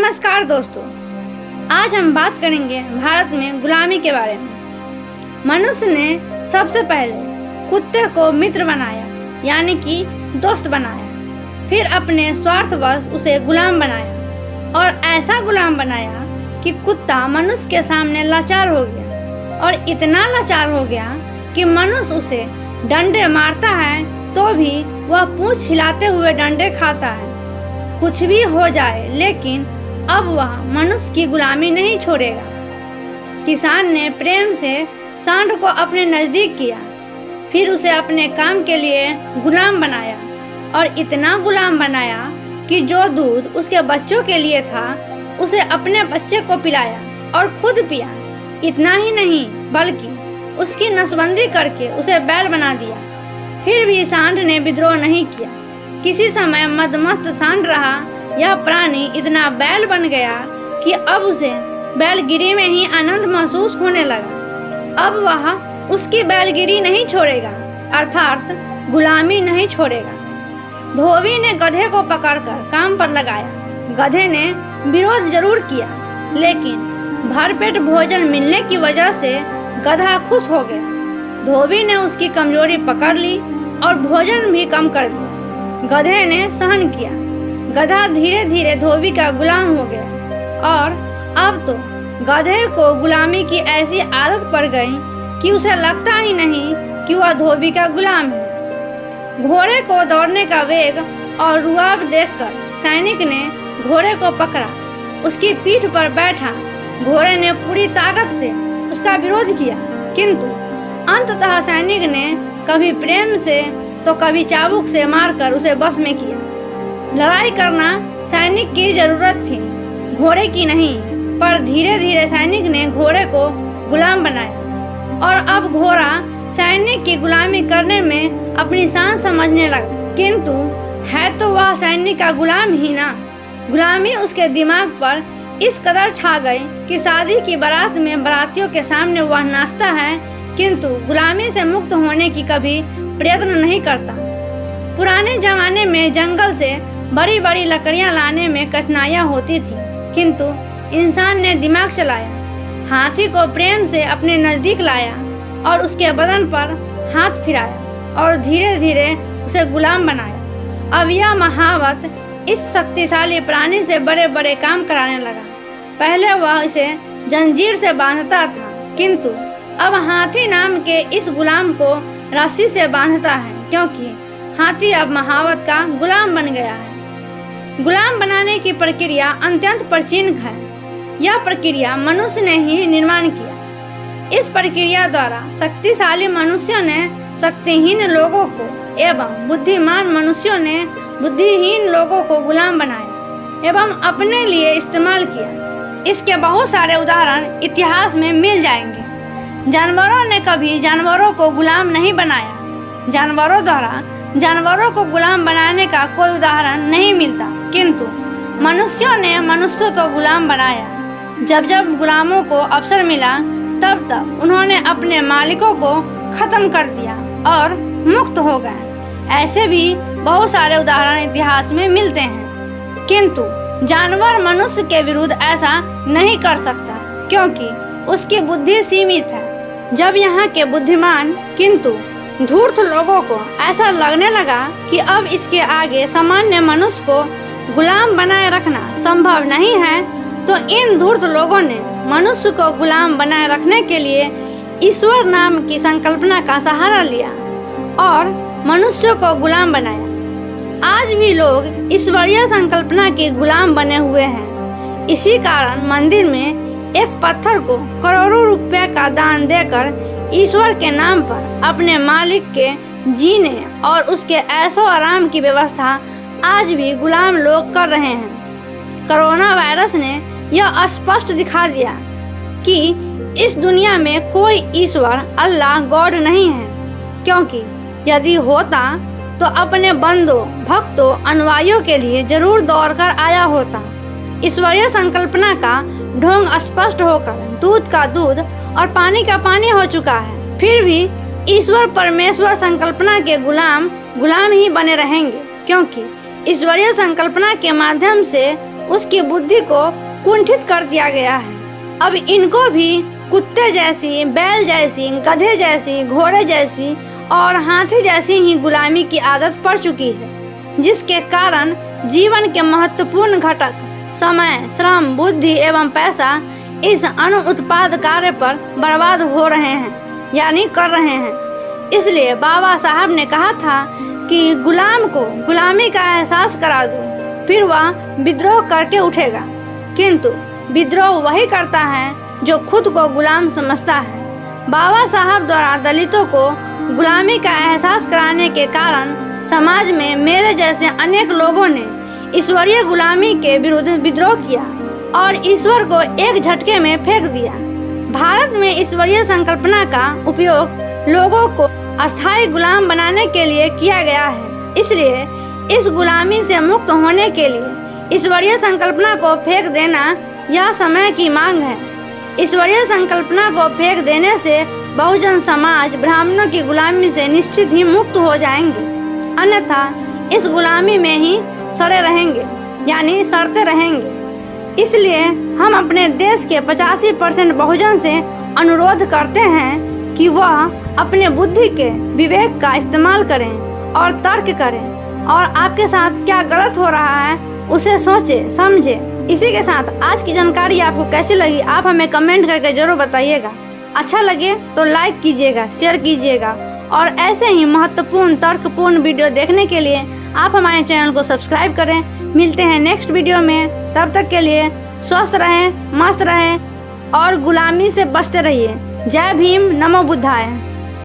नमस्कार दोस्तों, आज हम बात करेंगे भारत में गुलामी के बारे में। मनुष्य ने सबसे पहले कुत्ते को मित्र बनाया, यानी कि दोस्त बनाया। फिर अपने स्वार्थवश उसे गुलाम बनाया और ऐसा गुलाम बनाया कि कुत्ता मनुष्य के सामने लाचार हो गया और इतना लाचार हो गया कि मनुष्य उसे डंडे मारता है तो भी वह पूंछ हिलाते हुए डंडे खाता है। कुछ भी हो जाए, लेकिन अब वह मनुष्य की गुलामी नहीं छोड़ेगा। किसान ने प्रेम से सांड को अपने नजदीक किया, फिर उसे अपने काम के लिए गुलाम बनाया और इतना गुलाम बनाया कि जो दूध उसके बच्चों के लिए था उसे अपने बच्चे को पिलाया और खुद पिया। इतना ही नहीं, बल्कि उसकी नसबंदी करके उसे बैल बना दिया। फिर भी सांड ने विद्रोह नहीं किया। किसी समय मदमस्त सांड रहा, यह प्राणी इतना बैल बन गया कि अब उसे बैलगिरी में ही आनंद महसूस होने लगा। अब वह उसकी बैलगिरी नहीं छोड़ेगा, अर्थात गुलामी नहीं छोड़ेगा। धोबी ने गधे को पकड़कर काम पर लगाया। गधे ने विरोध जरूर किया, लेकिन भरपेट भोजन मिलने की वजह से गधा खुश हो गया। धोबी ने उसकी कमजोरी पकड़ ली और भोजन भी कम कर दिया। गधे ने सहन किया। गधा धीरे धीरे धोबी का गुलाम हो गया और अब तो गधे को गुलामी की ऐसी आदत पड़ गई कि उसे लगता ही नहीं कि वह धोबी का गुलाम है। घोड़े को दौड़ने का वेग और रुआब देखकर सैनिक ने घोड़े को पकड़ा, उसकी पीठ पर बैठा। घोड़े ने पूरी ताकत से उसका विरोध किया, किंतु अंततः सैनिक ने कभी प्रेम से तो कभी चाबुक से मारकर उसे बस में किया। लड़ाई करना सैनिक की जरूरत थी, घोड़े की नहीं। पर धीरे धीरे सैनिक ने घोड़े को गुलाम बनाया और अब घोड़ा सैनिक की गुलामी करने में अपनी शान समझने लगा। किंतु है तो वह सैनिक का गुलाम ही ना। गुलामी उसके दिमाग पर इस कदर छा गई कि शादी की बारात में बारातियों के सामने वह नाचता है, किंतु गुलामी से मुक्त होने की कभी प्रयत्न नहीं करता। पुराने जमाने में जंगल से बड़ी बड़ी लकड़ियां लाने में कठिनाइयां होती थी, किंतु इंसान ने दिमाग चलाया। हाथी को प्रेम से अपने नजदीक लाया और उसके बदन पर हाथ फिराया और धीरे धीरे उसे गुलाम बनाया। अब यह महावत इस शक्तिशाली प्राणी से बड़े बड़े काम कराने लगा। पहले वह इसे जंजीर से बांधता था, किंतु अब हाथी नाम के इस गुलाम को रस्सी से बांधता है, क्योंकि हाथी अब महावत का गुलाम बन गया है। गुलाम बनाने की प्रक्रिया अत्यंत प्राचीन है। यह प्रक्रिया मनुष्य ने ही निर्माण किया। इस प्रक्रिया द्वारा शक्तिशाली मनुष्यों ने शक्तिहीन लोगों को एवं बुद्धिमान मनुष्यों ने बुद्धिहीन लोगों को गुलाम बनाया एवं अपने लिए इस्तेमाल किया। इसके बहुत सारे उदाहरण इतिहास में मिल जाएंगे। जानवरों ने कभी जानवरों को गुलाम नहीं बनाया। जानवरों द्वारा जानवरों को गुलाम बनाने का कोई उदाहरण नहीं मिलता, किंतु मनुष्यों ने मनुष्यों को गुलाम बनाया। जब जब गुलामों को अवसर मिला, तब तब उन्होंने अपने मालिकों को खत्म कर दिया और मुक्त हो गए। ऐसे भी बहुत सारे उदाहरण इतिहास में मिलते हैं, किंतु जानवर मनुष्य के विरुद्ध ऐसा नहीं कर सकता, क्योंकि उसकी बुद्धि सीमित है। जब यहाँ के बुद्धिमान किंतु धूर्त लोगों को ऐसा लगने लगा कि अब इसके आगे सामान्य मनुष्य को गुलाम बनाए रखना संभव नहीं है, तो इन धूर्त लोगों ने मनुष्य को गुलाम बनाए रखने के लिए ईश्वर नाम की संकल्पना का सहारा लिया और मनुष्य को गुलाम बनाया। आज भी लोग ईश्वरीय संकल्पना के गुलाम बने हुए हैं। इसी कारण मंदिर में एक पत्थर को करोड़ों रुपए का दान देकर ईश्वर के नाम पर अपने मालिक के जीने और उसके ऐशो आराम की व्यवस्था आज भी गुलाम लोग कर रहे हैं। कोरोना वायरस ने यह स्पष्ट दिखा दिया कि इस दुनिया में कोई ईश्वर अल्लाह गॉड नहीं है, क्योंकि यदि होता तो अपने बंदों, भक्तों, अनुयायियों के लिए जरूर दौड़ कर आया होता। ईश्वरीय संकल्पना का ढोंग स्पष्ट होकर दूध का दूध और पानी का पानी हो चुका है। फिर भी ईश्वर परमेश्वर संकल्पना के गुलाम ही बने रहेंगे, क्योंकि ईश्वरीय संकल्पना के माध्यम से उसकी बुद्धि को कुंठित कर दिया गया है। अब इनको भी कुत्ते जैसी, बैल जैसी, गधे जैसी, घोड़े जैसी और हाथी जैसी ही गुलामी की आदत पड़ चुकी है, जिसके कारण जीवन के महत्वपूर्ण घटक समय, श्रम, बुद्धि एवं पैसा इस अनुत्पाद कार्य पर बर्बाद हो रहे हैं, यानी कर रहे हैं। इसलिए बाबा साहब ने कहा था कि गुलाम को गुलामी का एहसास करा दो, फिर वह विद्रोह करके उठेगा। किंतु विद्रोह वही करता है जो खुद को गुलाम समझता है। बाबा साहब द्वारा दलितों को गुलामी का एहसास कराने के कारण समाज में मेरे जैसे अनेक लोगों ने ईश्वरीय गुलामी के विरुद्ध विद्रोह किया और ईश्वर को एक झटके में फेंक दिया। भारत में ईश्वरीय संकल्पना का उपयोग लोगों को अस्थायी गुलाम बनाने के लिए किया गया है। इसलिए इस गुलामी से मुक्त होने के लिए ईश्वरीय संकल्पना को फेंक देना यह समय की मांग है। ईश्वरीय संकल्पना को फेंक देने से बहुजन समाज ब्राह्मणों की गुलामी से निश्चित ही मुक्त हो जाएंगे, अन्यथा इस गुलामी में ही सड़े रहेंगे, यानी सड़ते रहेंगे। इसलिए हम अपने देश के 85% बहुजन से अनुरोध करते हैं कि वह अपने बुद्धि के विवेक का इस्तेमाल करें और तर्क करें और आपके साथ क्या गलत हो रहा है उसे सोचे समझे। इसी के साथ आज की जानकारी आपको कैसी लगी आप हमें कमेंट करके जरूर बताइएगा। अच्छा लगे तो लाइक कीजिएगा, शेयर कीजिएगा और ऐसे ही महत्वपूर्ण तर्कपूर्ण वीडियो देखने के लिए आप हमारे चैनल को सब्सक्राइब करें। मिलते हैं नेक्स्ट वीडियो में, तब तक के लिए स्वस्थ रहें, मस्त रहें और गुलामी से बचते रहिए। जय भीम, नमो बुद्धाय।